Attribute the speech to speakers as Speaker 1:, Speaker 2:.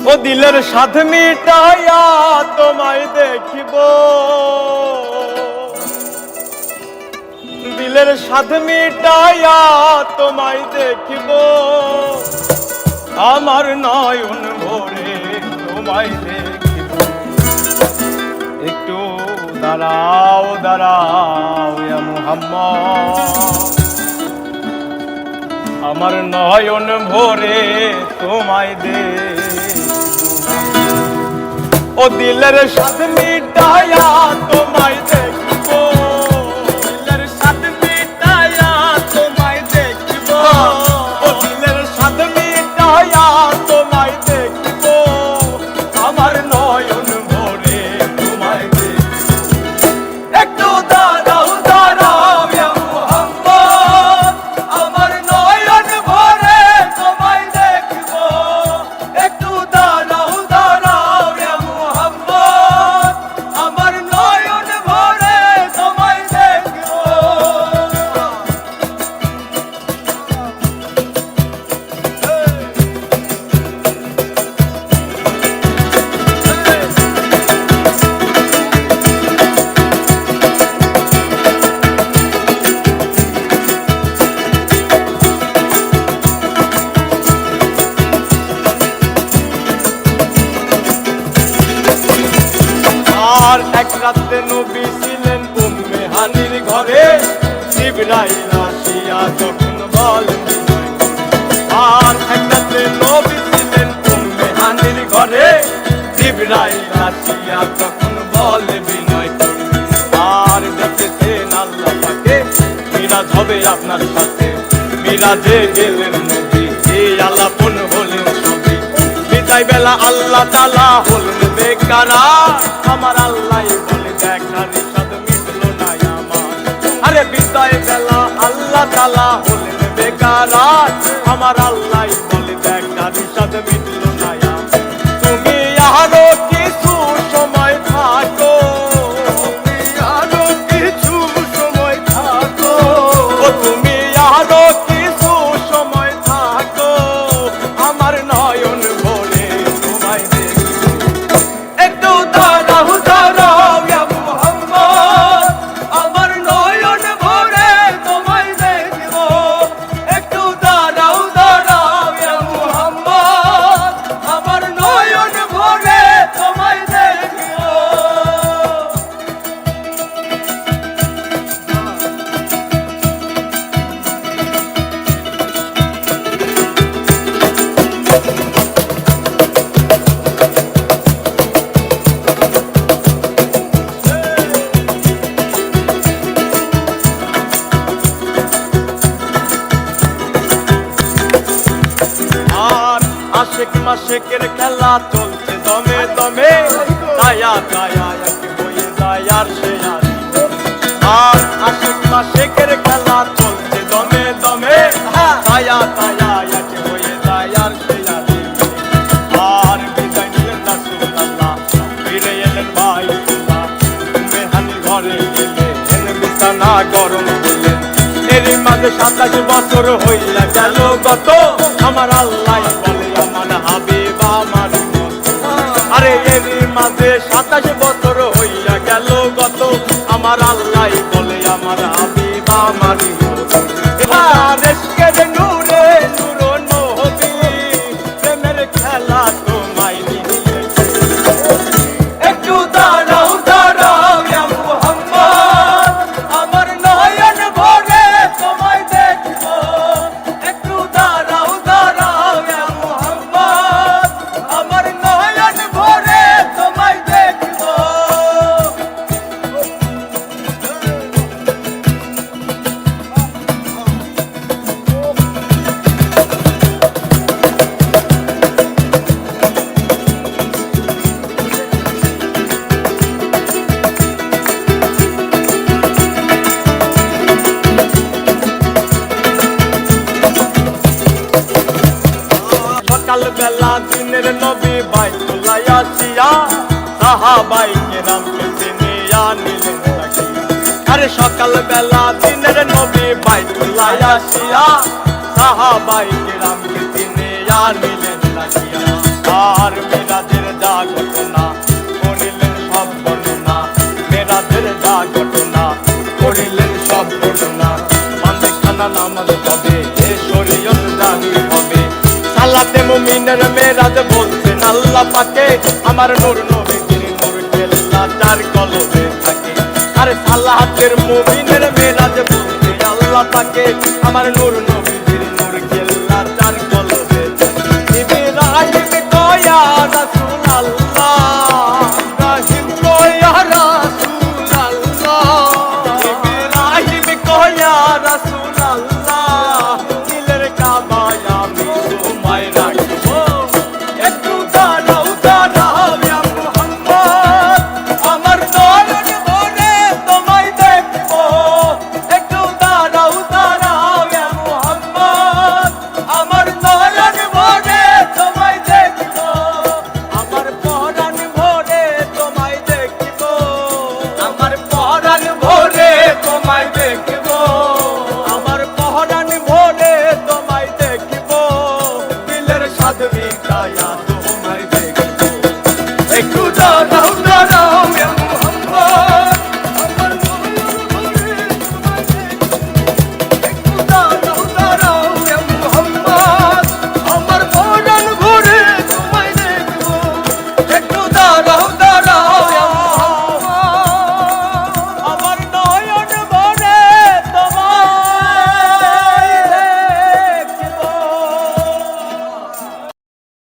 Speaker 1: ও দিলের সাধ মিটাইয়া তোমায় দেখিব, দিলের সাধ মিটাইয়া তোমায় দেখিব, আমার নয়ন ভরে তোমায় দেখিব। একটু দাঁড়াও দাঁড়াও ইয়া মুহাম্মদ, আমার নয়ন ভরে তোমায় দেখিব। ও দিলের সাধ মিটাইয়া তোমায় দেখিব, দিলের সাধ মিটাইয়া তোমায় দেখিব, ও দিলের সাধ মিটাইয়া তোমায় দেখিব, আমার নয়ন ভরে তোমায় দেখিব। একটু দাঁড়াও দাঁড়াও ইয়া মুহাম্মদ, আমার নয়ন ভরে তোমায় দেখিব। একটু দাঁড়াও দাঁড়াও ইয়া মুহাম্মদ, আমার নয়ন ভরে তোমায় দেখিব। আর এক রাতে নবী ছিলেন উম্মে হানির ঘরে, জিবরাইল আসিয়া যখন বলেন বিনয় করে। আর এক রাতে নবী ছিলেন উম্মে হানির ঘরে, জিবরাইল আসিয়া যখন বলে বিনয় করে। আর দেখেছেন আল্লাহ পাকে মিরাজ হবে আপনার সাথে, মিরাজে গেলেন নবী, এই আলাপন হলেন সবই। বিদায় বেলা আল্লাহ তাআলা হলেন বেকারার, আমার আল্লাহ বলে দেখার ইচ্ছা মিটলো না আমার। আরে বিদায় বেলা আল্লাহ তাআলা হলেন বেকারার, আমার আল্লাহ বলে দেখার ইচ্ছা মিটলো না আমার। তুমি আরো কিছু সময় থাকো, তুমি আরো কিছু সময় থাকো, ও তুমি আরো কিছু সময় থাকো, আমার নয়ন ভরে তোমায় দেখিব। একটু দাঁড়াও দাঁড়াও ইয়া মুহাম্মদ, আমার নয়ন ভরে তোমায় দেখিব। একটু দাঁড়াও দাঁড়াও ইয়া মুহাম্মদ, আমার নয়ন ভরে তোমায় দেখিব। আর আশেক মাশেকের খেলা চলছে দমে দমে, দায়া দায়া একে হয়ে যায় আর সে আসে। আর আশেক মাশেকের খেলা চলছে দমে দমে, দায়া দায়া একে হয়ে যায় আর সে আসে। আর বিদায় নিলেন রাসূলুল্লাহ, ফিরে এলেন বাইতুল্লাহ, উম্মে হানির ঘরে গেলেন, বিছানা গরম করলেন। এরই মাঝে 27 বছর হইয়া গেল গত, আমার আল্লাহ বলে আমার হাবিব আমার মত। আরে এরই মাঝে 27 বছর হইয়া গেল গত, আমার আল্লাহ বলে আমার হাবিব আমার মত। এবার এসকের নূরে নূর নবী, প্রেমের খেলা তোমায় নিয়েছে। একটু দাঁড়াও দাঁড়াও ইয়া মুহাম্মদ, আমার নয়ন ভরে তোমায় দেখিব। একটু দাঁড়াও দাঁড়াও ইয়া মুহাম্মদ, আমার নয়ন ভরে তোমায় দেখিব। সকালবেলা দিনের নবী বাইতুল্লাহ আসিয়া, সাহাবাই কেরামকে চিনিয়া নিলেন তাকিয়া। আরে সকালবেলা দিনের নবী বাইতুল্লাহ আসিয়া, সাহাবাই কেরামকে চিনিয়া নিলেন তাকিয়া। আর মুমিনের মেরাজ বলছেন আল্লাহ পাকে, আমার নূর নবীজির নূর কেল্লা চার কলবে থাকে। আরে সালাতের মুমিনের মেরাজ বলছেন আল্লাহ পাকে, আমার নূর নবীজির